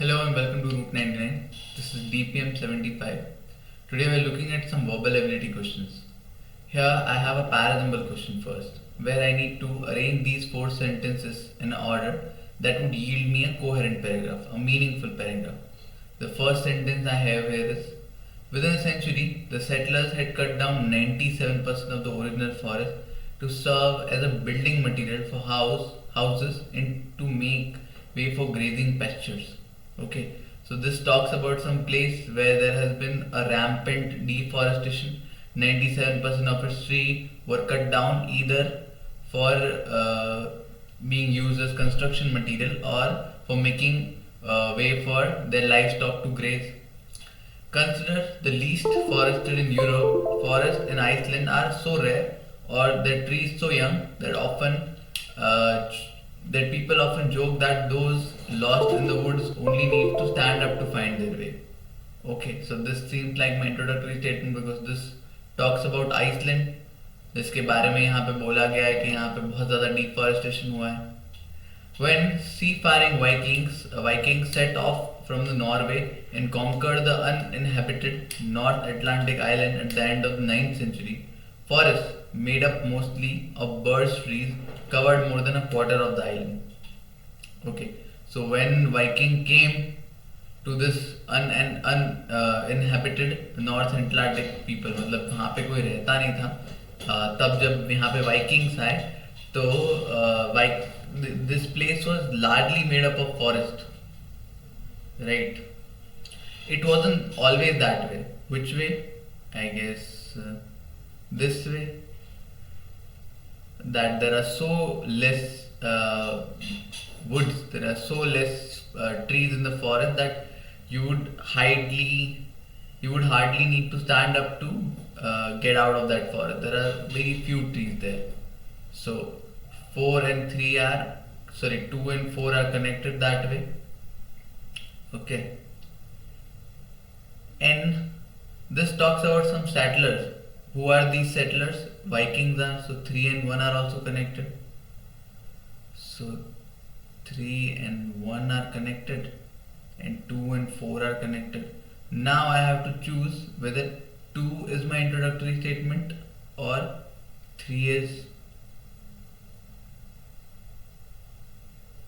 Hello and welcome to Route 99. This is DPM075. Today we are looking at some verbal ability questions. Here I have a parasymbol question first, where I need to arrange these four sentences in order that would yield me a coherent paragraph, a meaningful paragraph. The first sentence I have here is, within a century, the settlers had cut down 97% of the original forest to serve as a building material for houses and to make way for grazing pastures. Okay, so this talks about some place where there has been a rampant deforestation. 97% of its trees were cut down either for being used as construction material or for making way for their livestock to graze. Consider the least forested in Europe. Forests in Iceland are so rare or their trees so young that that people often joke that those lost in the woods only need to stand up to find their way. Okay, so this seems like my introductory statement because this talks about Iceland, जिसके बारे में यहाँ पे बोला गया है कि यहाँ पे बहुत ज़्यादा deforestation हुआ है. When seafaring Vikings set off from the Norway and conquered the uninhabited North Atlantic island at the end of the 9th century, forests made up mostly of birch trees covered more than a quarter of the island. Okay, so when Viking came to this uninhabited North Atlantic people, मतलब वहाँ पे कोई रहता नहीं था, तब जब यहाँ पे Vikings आए तो this place was largely made up of forest, right? It wasn't always that way. Which way? I guess this way. That there are so less woods, there are so less trees in the forest that you would hardly need to stand up to get out of that forest. There are very few trees there. So 2 and 4 are connected that way. Okay. And this talks about some settlers. Who are these settlers? Vikings are, so 3 and 1 are also connected. So 3 and 1 are connected and 2 and 4 are connected. Now I have to choose whether 2 is my introductory statement or 3 is.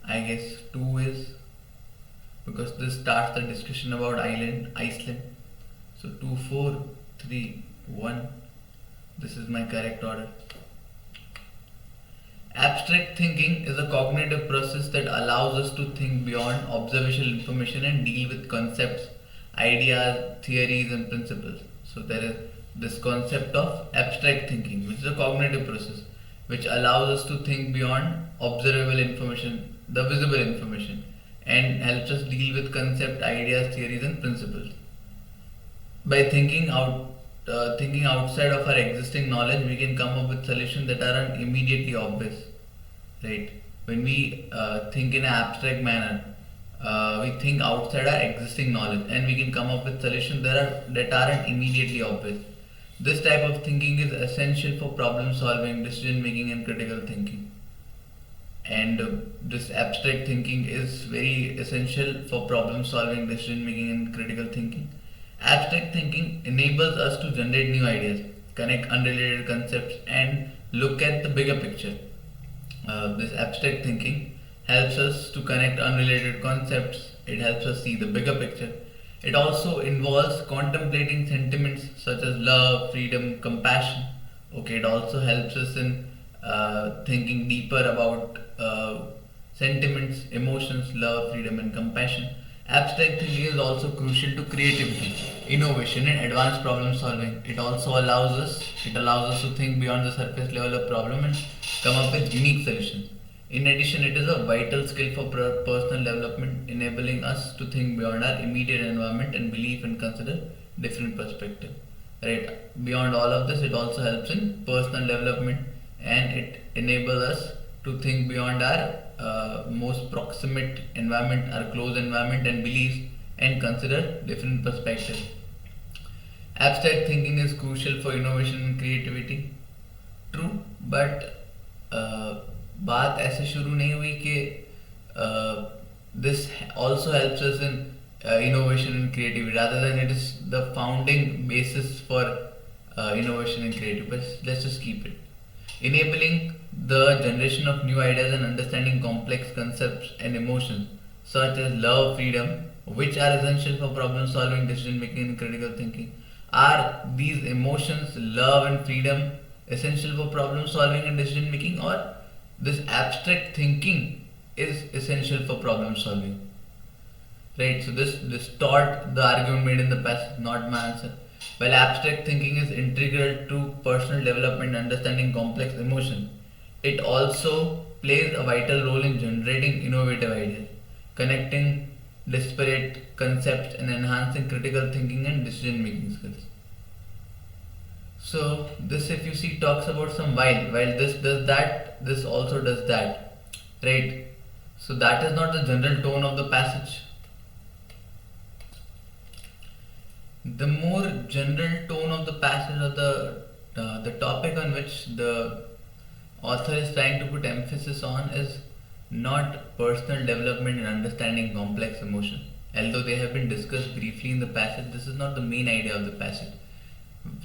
I guess 2 is, because this starts the discussion about Iceland. So 2, 4, 3, 1. This is my correct order. Abstract thinking is a cognitive process that allows us to think beyond observational information and deal with concepts, ideas, theories, and principles. So there is this concept of abstract thinking, which is a cognitive process which allows us to think beyond observable information, the visible information, and helps us deal with concept, ideas, theories, and principles. By thinking outside of our existing knowledge, we can come up with solutions that aren't immediately obvious, right? When we think in an abstract manner, we think outside our existing knowledge, and we can come up with solutions that aren't immediately obvious. This type of thinking is essential for problem solving, decision making, and critical thinking. And this abstract thinking is very essential for problem solving, decision making, and critical thinking. Abstract thinking enables us to generate new ideas, connect unrelated concepts, and look at the bigger picture. This abstract thinking helps us to connect unrelated concepts. It helps us see the bigger picture. It also involves contemplating sentiments such as love, freedom, compassion. Okay, it also helps us in thinking deeper about sentiments, emotions, love, freedom, and compassion. Abstract thinking is also crucial to creativity, innovation, and advanced problem solving. It also allows us to think beyond the surface level of problem and come up with unique solutions. In addition, it is a vital skill for personal development, enabling us to think beyond our immediate environment and believe and consider different perspectives. Right. Beyond all of this, it also helps in personal development, and it enables us to think beyond our most proximate environment, our close environment and beliefs, and consider different perspectives. Abstract thinking is crucial for innovation and creativity. True, but बात ऐसे शुरू नहीं हुई कि this also helps us in innovation and creativity, rather than it is the founding basis for innovation and creativity. But let's just keep it. Enabling the generation of new ideas and understanding complex concepts and emotions such as love, freedom, which are essential for problem solving, decision making, and critical thinking. Are these emotions, love and freedom, essential for problem solving and decision making, or this abstract thinking is essential for problem solving? Right, so this taught the argument made in the passage, not my answer. While abstract thinking is integral to personal development, understanding complex emotion, it also plays a vital role in generating innovative ideas, connecting disparate concepts, and enhancing critical thinking and decision making skills. So this, if you see, talks about some while this does that, this also does that, right? So that is not the general tone of the passage. The more general tone of the passage, or the topic on which the author is trying to put emphasis on, is not personal development and understanding complex emotion. Although they have been discussed briefly in the passage, this is not the main idea of the passage.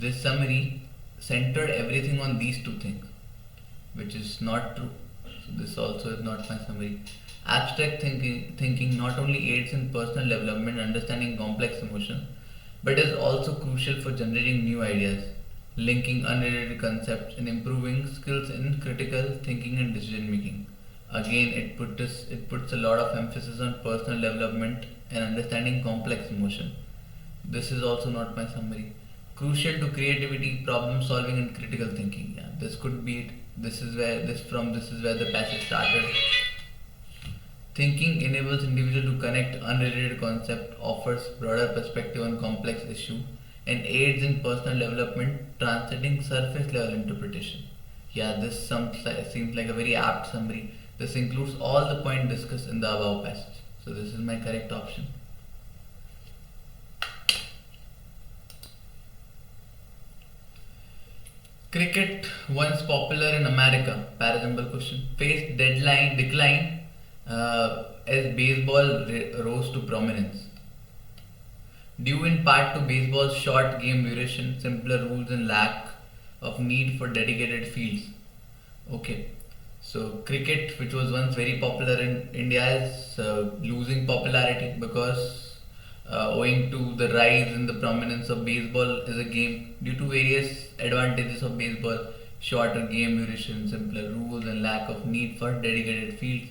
This summary centered everything on these two things, which is not true. So this also is not my summary. Abstract thinking not only aids in personal development, understanding complex emotion, but is also crucial for generating new ideas, linking unrelated concepts, and improving skills in critical thinking and decision making. Again, it puts a lot of emphasis on personal development and understanding complex emotion. This is also not my summary. Crucial to creativity, problem solving, and critical thinking. Yeah, this could be it. This is where the passage started. Thinking enables individual to connect unrelated concept, offers broader perspective on complex issue, and aids in personal development, transcending surface level interpretation. Yeah, this seems like a very apt summary. This includes all the points discussed in the above passage. So this is my correct option. Cricket, once popular in America, parasymbol question, faced decline as baseball rose to prominence. Due in part to baseball's short game duration, simpler rules, and lack of need for dedicated fields. Okay, so cricket, which was once very popular in India, is losing popularity because owing to the rise in the prominence of baseball as a game, due to various advantages of baseball: shorter game duration, simpler rules, and lack of need for dedicated fields.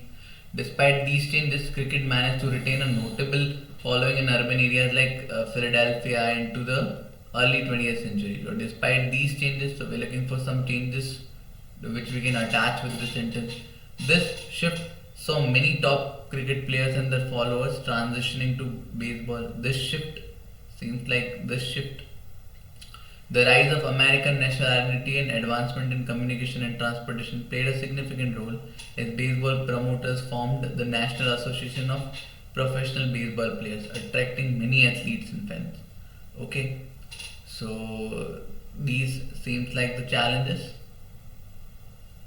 Despite these changes, cricket managed to retain a notable following in urban areas like Philadelphia into the early 20th century. So despite these changes, so we're looking for some changes which we can attach with this sentence. This shift saw many top cricket players and their followers transitioning to baseball. The rise of American nationality and advancement in communication and transportation played a significant role as baseball promoters formed the National Association of Professional Baseball Players, attracting many athletes and fans. Okay, so these seems like the challenges,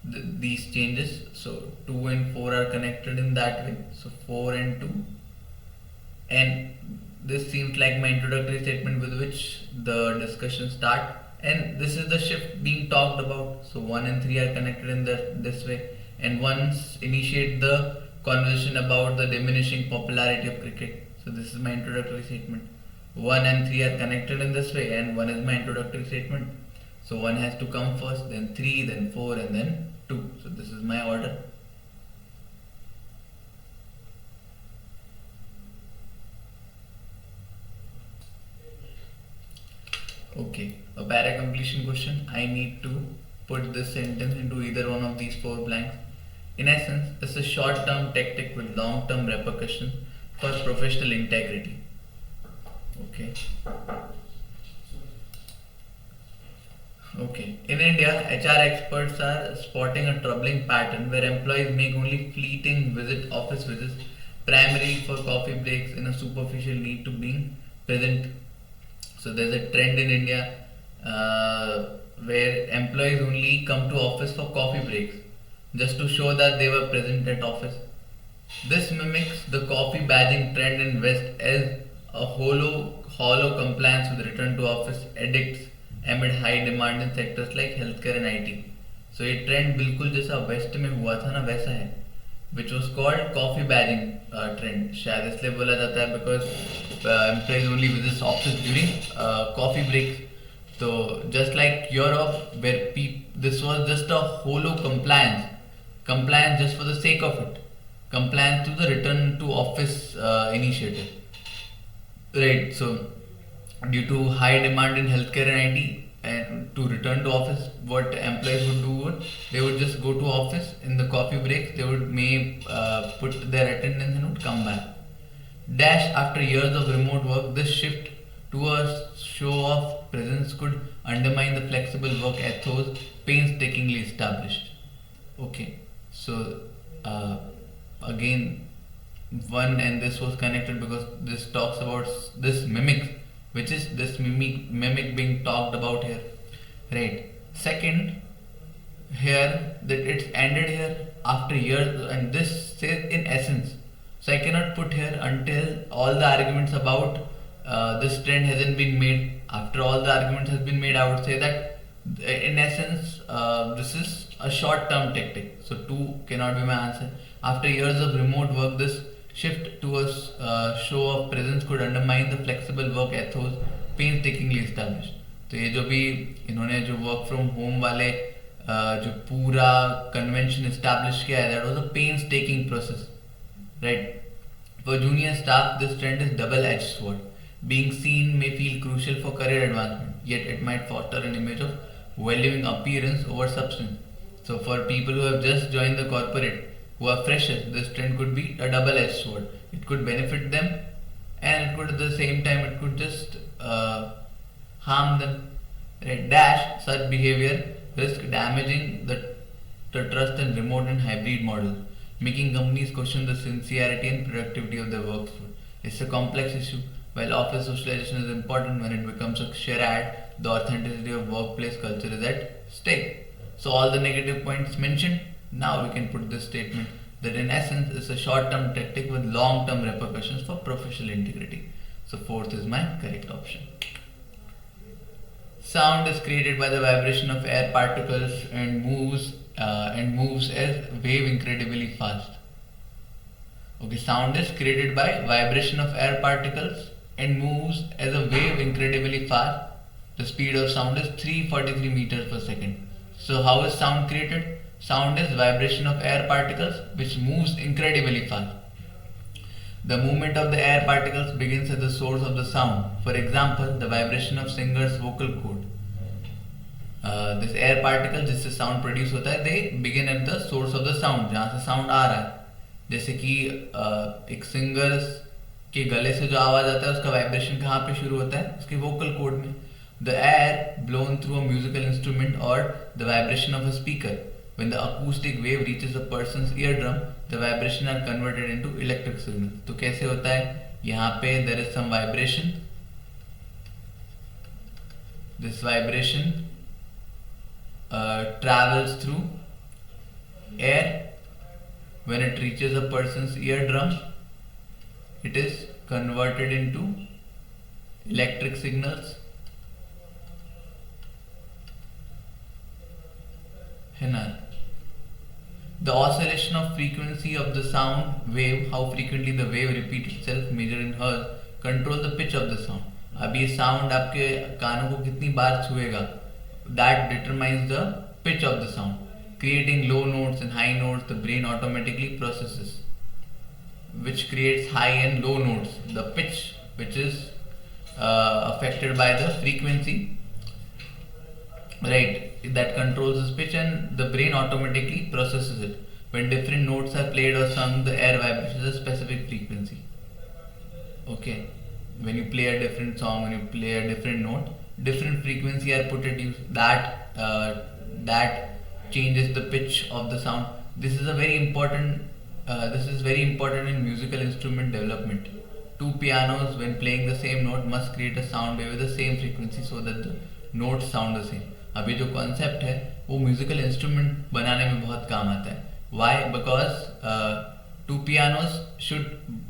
these changes. So 2 and 4 are connected in that way. So 4 and 2, and this seems like my introductory statement with which the discussion start, and this is the shift being talked about. So 1 and 3 are connected in this way, and once initiate the conversation about the diminishing popularity of cricket. So this is my introductory statement. 1 and 3 are connected in this way, and 1 is my introductory statement. So 1 has to come first, then 3, then 4, and then 2. So this is my order. Okay, a para completion question. I need to put this sentence into either one of these 4 blanks. In essence, it's a short-term tactic with long-term repercussions for professional integrity. Okay. Okay. In India, HR experts are spotting a troubling pattern where employees make only fleeting office visits, primarily for coffee breaks, in a superficial need to being present. So there's a trend in India where employees only come to office for coffee breaks, just to show that they were present at office. This mimics the coffee badging trend in West as a hollow compliance with return to office edicts amid high demand in sectors like healthcare and IT. So ये trend बिल्कुल जैसा waste में हुआ था ना वैसा है, which was called coffee badging trend. शायद इसलिए बोला जाता है because employees only visit office during coffee breaks. So just like Europe, where this was just a hollow compliance just for the sake of it, compliance to the return to office initiative, right? So due to high demand in healthcare and IT, and to return to office, what employees would do would they would just go to office in the coffee breaks. They would put their attendance and would come back. Dash after years of remote work, this shift to a show of presence could undermine the flexible work ethos painstakingly established. Okay, so again, and this was connected because this talks about this mimics, which is this mimic being talked about here, right? Second, here that it's ended here after years, and this says in essence. So I cannot put here until all the arguments about this trend hasn't been made. After all the arguments has been made, I would say that in essence this is a short-term tactic. So 2 cannot be my answer. After years of remote work, this shift to a show of presence could undermine the flexible work ethos painstakingly established. तो ये जो भी इन्होंने जो work from home वाले जो पूरा convention establish किया है, that was a painstaking process, right? For junior staff, this trend is double-edged sword. Being seen may feel crucial for career advancement, yet it might foster an image of valuing appearance over substance. So for people who have just joined the corporate, who are freshers, this trend could be a double-edged sword. It could benefit them, and it could at the same time it could just harm them. Right? Dash such behavior risk damaging the trust in remote and hybrid models, making companies question the sincerity and productivity of their workforce. It's a complex issue. While office socialization is important, when it becomes a charade, the authenticity of workplace culture is at stake. So all the negative points mentioned, now we can put this statement that in essence it's a short-term tactic with long-term repercussions for professional integrity. So 4th is my correct option. Sound is created by the vibration of air particles and moves as wave incredibly fast. Okay, sound is created by vibration of air particles and moves as a wave incredibly fast. The speed of sound is 343 meters per second. So how is sound created? Sound is vibration of air particles which moves incredibly fast. The movement of the air particles begins at the source of the sound. For example, the vibration of singer's vocal cord. This air particle जिससे sound produce होता है, they begin at the source of the sound, जहाँ से sound आ रहा है. जैसे कि एक सिंगर के गले से जो आवाज आता है उसका वाइब्रेशन कहाँ पे शुरू होता है? उसके वोकल कॉर्ड में. The air blown through a musical instrument or the vibration of a speaker. When the acoustic wave reaches a person's eardrum, the vibration are converted into electric signals. तो कैसे होता है? यहाँ पे there is some vibration. This vibration travels through air. When it reaches a person's eardrum, it is converted into electric signals. The oscillation of frequency of the sound wave, how frequently the wave repeats itself, measured in hertz, control the pitch of the sound. अब ये sound आपके कानों को कितनी बार छुएगा, that determines the pitch of the sound. Creating low notes and high notes, the brain automatically processes, which creates high and low notes. The pitch, which is affected by the frequency, right, that controls this pitch, and the brain automatically processes it. When different notes are played or sung, the air vibrates at a specific frequency. Okay, when you play a different song, when you play a different note, different frequency are put at use. That changes the pitch of the sound. This is very important in musical instrument development. Two pianos, when playing the same note, must create a sound wave with the same frequency so that the notes sound the same. अभी जो concept है वो musical instrument बनाने में बहुत काम आता है. Why? Because two pianos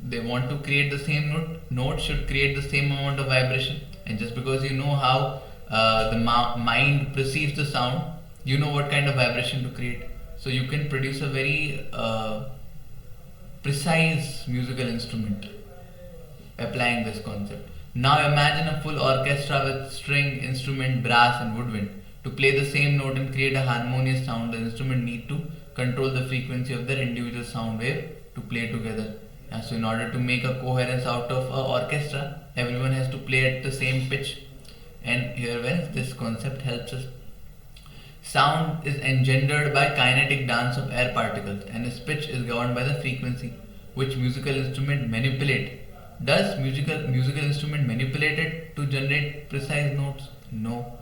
they want to create the same note should create the same amount of vibration, and just because you know how the mind perceives the sound, you know what kind of vibration to create, so you can produce a very precise musical instrument applying this concept. Now imagine a full orchestra with string, instrument, brass and woodwind. To play the same note and create a harmonious sound, the instrument need to control the frequency of their individual sound wave to play together. So in order to make a coherence out of an orchestra, everyone has to play at the same pitch, and here when this concept helps us. Sound is engendered by kinetic dance of air particles, and its pitch is governed by the frequency which musical instrument manipulate. Does musical instrument manipulate it to generate precise notes? No.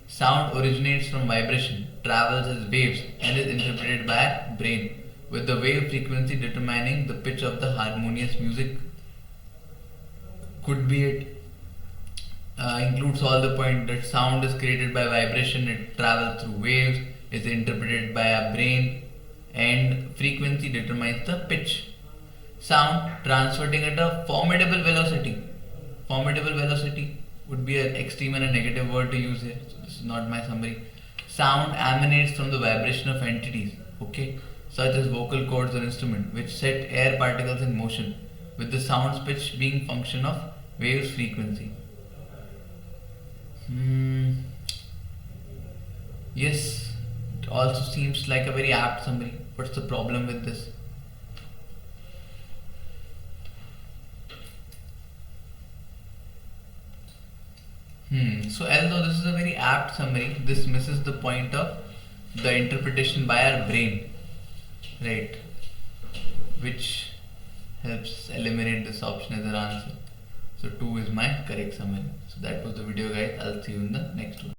Sound originates from vibration, travels as waves, and is interpreted by brain, with the wave frequency determining the pitch of the harmonious music. Could be it. Includes all the point that sound is created by vibration, it travels through waves, is interpreted by our brain, and frequency determines the pitch. Sound transmitting at a formidable velocity. Formidable velocity would be an extreme and a negative word to use here. So this is not my summary. Sound emanates from the vibration of entities, okay, such as vocal cords or instrument, which set air particles in motion, with the sound's pitch being function of wave's frequency. Yes, it also seems like a very apt summary. What's the problem with this? So although this is a very apt summary, this misses the point of the interpretation by our brain, right? Which helps eliminate this option as an answer. So 2 is my correct summary. So that was the video, guys. I'll see you in the next one.